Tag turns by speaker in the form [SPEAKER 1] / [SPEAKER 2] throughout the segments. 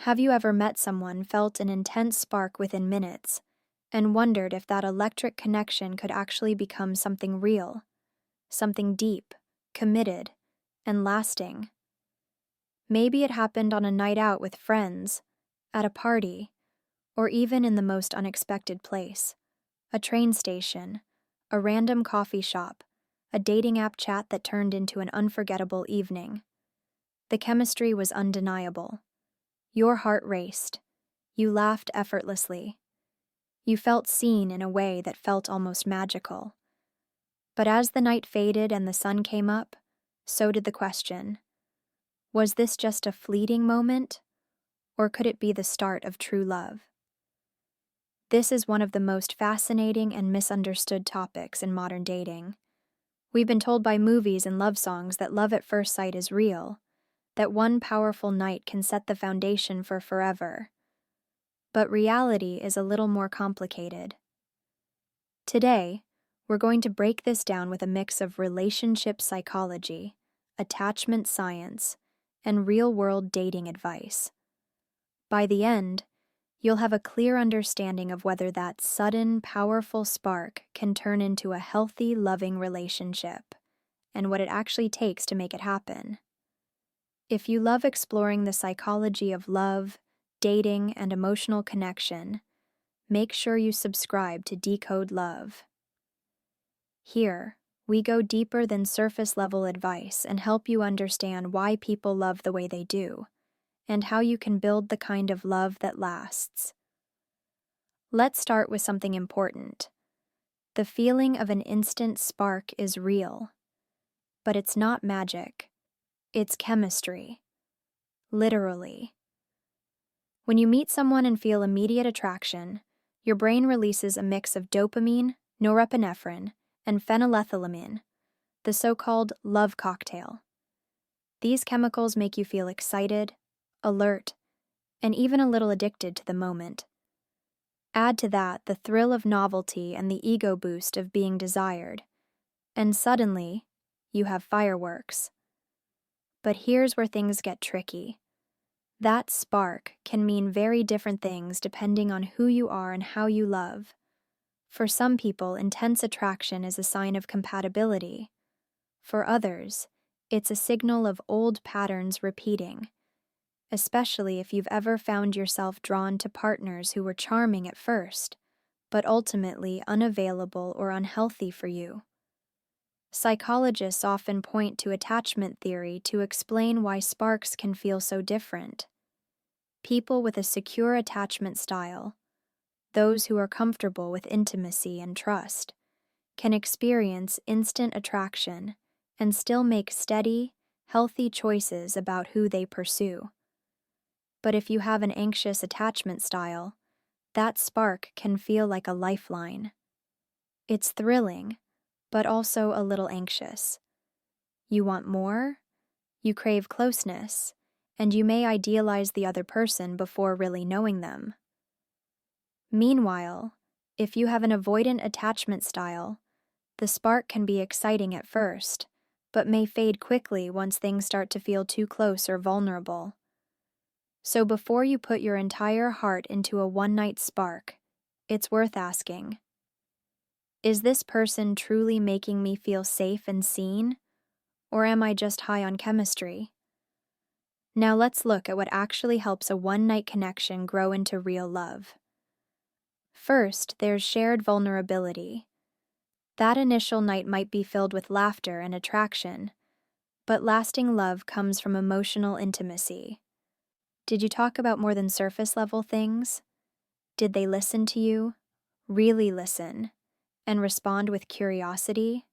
[SPEAKER 1] Have you ever met someone, felt an intense spark within minutes, and wondered if that electric connection could actually become something real, something deep, committed, and lasting? Maybe it happened on a night out with friends, at a party, or even in the most unexpected place: a train station, a random coffee shop, a dating app chat that turned into an unforgettable evening. The chemistry was undeniable. Your heart raced. You laughed effortlessly. You felt seen in a way that felt almost magical. But as the night faded and the sun came up, so did the question: was this just a fleeting moment, or could it be the start of true love? This is one of the most fascinating and misunderstood topics in modern dating. We've been told by movies and love songs that love at first sight is real, that one powerful night can set the foundation for forever. But reality is a little more complicated. Today, we're going to break this down with a mix of relationship psychology, attachment science, and real-world dating advice. By the end, you'll have a clear understanding of whether that sudden, powerful spark can turn into a healthy, loving relationship, and what it actually takes to make it happen. If you love exploring the psychology of love, dating, and emotional connection, make sure you subscribe to Decode Love. Here, we go deeper than surface-level advice and help you understand why people love the way they do, and how you can build the kind of love that lasts. Let's start with something important. The feeling of an instant spark is real, but it's not magic. It's chemistry. Literally. When you meet someone and feel immediate attraction, your brain releases a mix of dopamine, norepinephrine, and phenylethylamine, the so-called love cocktail. These chemicals make you feel excited, alert, and even a little addicted to the moment. Add to that the thrill of novelty and the ego boost of being desired, and suddenly, you have fireworks. But here's where things get tricky. That spark can mean very different things depending on who you are and how you love. For some people, intense attraction is a sign of compatibility. For others, it's a signal of old patterns repeating, especially if you've ever found yourself drawn to partners who were charming at first, but ultimately unavailable or unhealthy for you. Psychologists often point to attachment theory to explain why sparks can feel so different. People with a secure attachment style, those who are comfortable with intimacy and trust, can experience instant attraction and still make steady, healthy choices about who they pursue. But if you have an anxious attachment style, that spark can feel like a lifeline. It's thrilling, but also a little anxious. You want more, you crave closeness, and you may idealize the other person before really knowing them. Meanwhile, if you have an avoidant attachment style, the spark can be exciting at first, but may fade quickly once things start to feel too close or vulnerable. So before you put your entire heart into a one-night spark, it's worth asking: is this person truly making me feel safe and seen, or am I just high on chemistry? Now let's look at what actually helps a one-night connection grow into real love. First, there's shared vulnerability. That initial night might be filled with laughter and attraction, but lasting love comes from emotional intimacy. Did you talk about more than surface-level things? Did they listen to you, really listen, and respond with curiosity?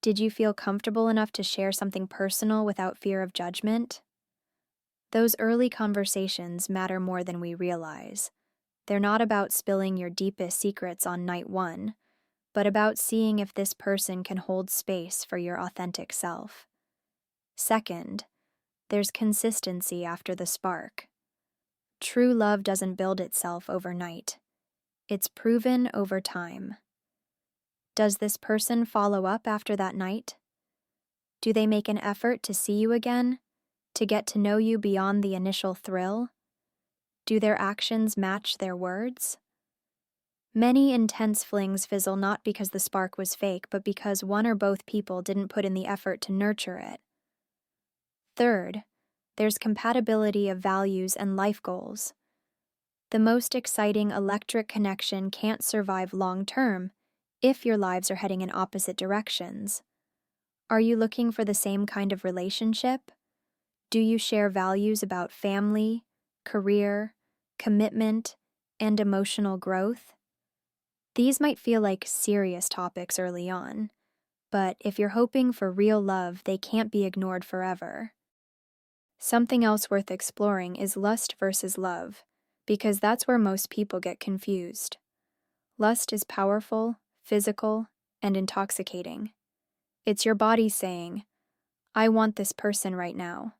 [SPEAKER 1] Did you feel comfortable enough to share something personal without fear of judgment? Those early conversations matter more than we realize. They're not about spilling your deepest secrets on night one, but about seeing if this person can hold space for your authentic self. Second, there's consistency after the spark. True love doesn't build itself overnight. It's proven over time. Does this person follow up after that night? Do they make an effort to see you again, to get to know you beyond the initial thrill? Do their actions match their words? Many intense flings fizzle not because the spark was fake, but because one or both people didn't put in the effort to nurture it. Third, there's compatibility of values and life goals. The most exciting electric connection can't survive long term if your lives are heading in opposite directions. Are you looking for the same kind of relationship? Do you share values about family, career, commitment, and emotional growth? These might feel like serious topics early on, but if you're hoping for real love, they can't be ignored forever. Something else worth exploring is lust versus love, because that's where most people get confused. Lust is powerful, physical, and intoxicating. It's your body saying, I want this person right now.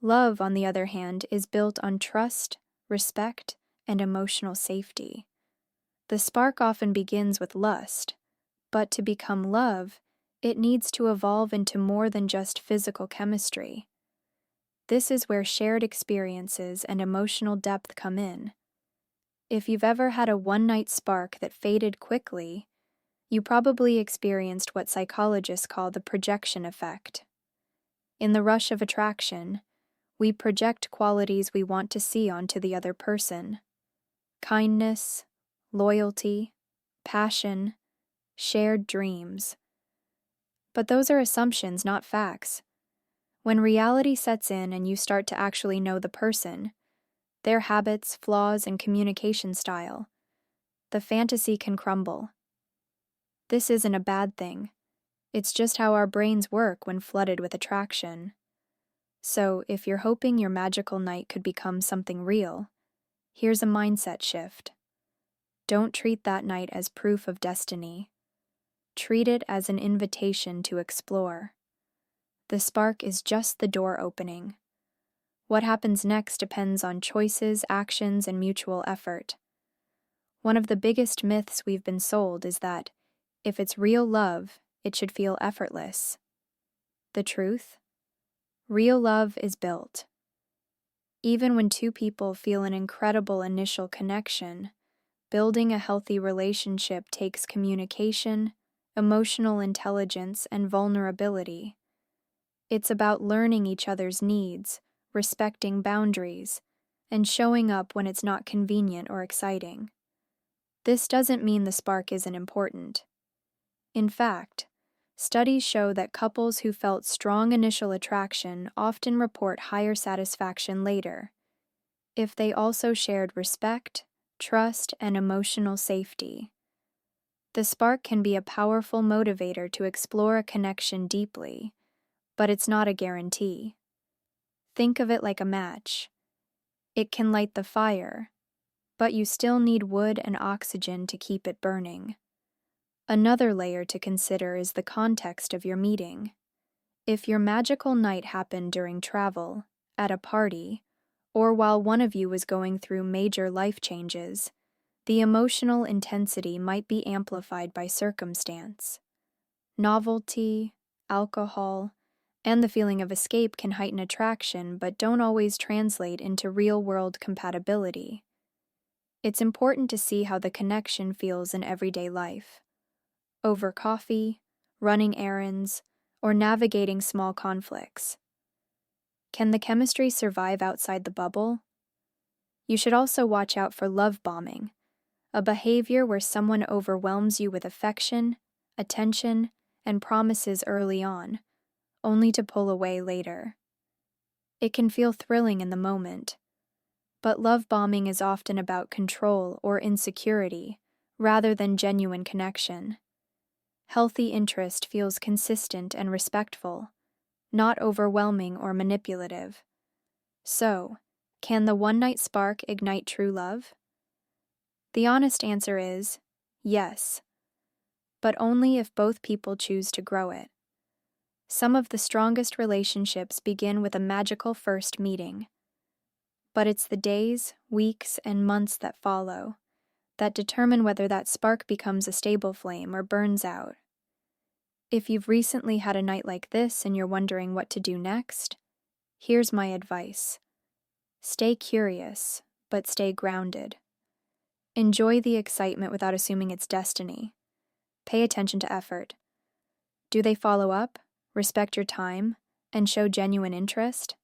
[SPEAKER 1] Love, on the other hand, is built on trust, respect, and emotional safety. The spark often begins with lust, but to become love, it needs to evolve into more than just physical chemistry. This is where shared experiences and emotional depth come in. If you've ever had a one-night spark that faded quickly, you probably experienced what psychologists call the projection effect. In the rush of attraction, we project qualities we want to see onto the other person. Kindness, loyalty, passion, shared dreams. But those are assumptions, not facts. When reality sets in and you start to actually know the person, their habits, flaws, and communication style, the fantasy can crumble. This isn't a bad thing. It's just how our brains work when flooded with attraction. So, if you're hoping your magical night could become something real, here's a mindset shift. Don't treat that night as proof of destiny. Treat it as an invitation to explore. The spark is just the door opening. What happens next depends on choices, actions, and mutual effort. One of the biggest myths we've been sold is that, if it's real love, it should feel effortless. The truth? Real love is built. Even when two people feel an incredible initial connection, building a healthy relationship takes communication, emotional intelligence, and vulnerability. It's about learning each other's needs, respecting boundaries, and showing up when it's not convenient or exciting. This doesn't mean the spark isn't important. In fact, studies show that couples who felt strong initial attraction often report higher satisfaction later, if they also shared respect, trust, and emotional safety. The spark can be a powerful motivator to explore a connection deeply, but it's not a guarantee. Think of it like a match. It can light the fire, but you still need wood and oxygen to keep it burning. Another layer to consider is the context of your meeting. If your magical night happened during travel, at a party, or while one of you was going through major life changes, the emotional intensity might be amplified by circumstance. Novelty, alcohol, and the feeling of escape can heighten attraction but don't always translate into real-world compatibility. It's important to see how the connection feels in everyday life. Over coffee, running errands, or navigating small conflicts. Can the chemistry survive outside the bubble? You should also watch out for love bombing, a behavior where someone overwhelms you with affection, attention, and promises early on, only to pull away later. It can feel thrilling in the moment, but love bombing is often about control or insecurity, rather than genuine connection. Healthy interest feels consistent and respectful, not overwhelming or manipulative. So, can the one-night spark ignite true love? The honest answer is yes, but only if both people choose to grow it. Some of the strongest relationships begin with a magical first meeting, but it's the days, weeks, and months that follow that determine whether that spark becomes a stable flame or burns out. If you've recently had a night like this and you're wondering what to do next, here's my advice. Stay curious, but stay grounded. Enjoy the excitement without assuming it's destiny. Pay attention to effort. Do they follow up, respect your time, and show genuine interest?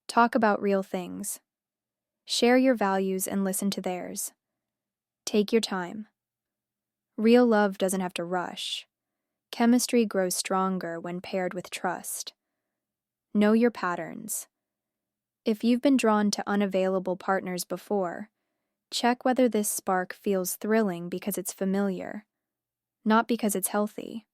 [SPEAKER 1] Talk about real things. Share your values and listen to theirs. Take your time. Real love doesn't have to rush. Chemistry grows stronger when paired with trust. Know your patterns. If you've been drawn to unavailable partners before, check whether this spark feels thrilling because it's familiar, not because it's healthy.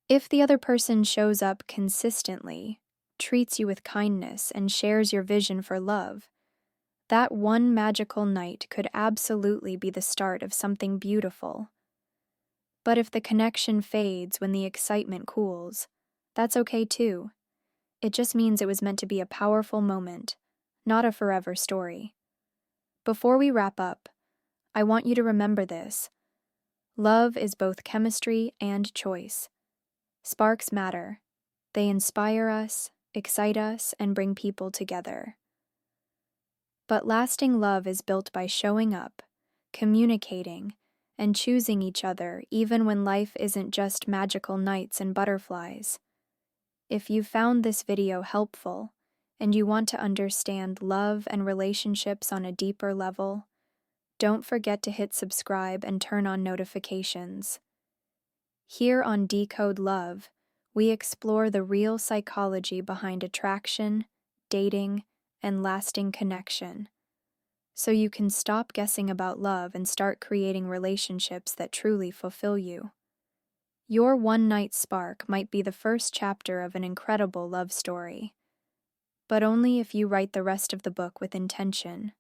[SPEAKER 1] If the other person shows up consistently, treats you with kindness, and shares your vision for love, that one magical night could absolutely be the start of something beautiful. But if the connection fades when the excitement cools, that's okay too. It just means it was meant to be a powerful moment, not a forever story. Before we wrap up, I want you to remember this. Love is both chemistry and choice. Sparks matter. They inspire us, excite us, and bring people together. But lasting love is built by showing up, communicating, and choosing each other even when life isn't just magical nights and butterflies. If you found this video helpful and you want to understand love and relationships on a deeper level, don't forget to hit subscribe and turn on notifications. Here on Decode Love, we explore the real psychology behind attraction, dating, and lasting connection, so you can stop guessing about love and start creating relationships that truly fulfill you. Your one-night spark might be the first chapter of an incredible love story, but only if you write the rest of the book with intention.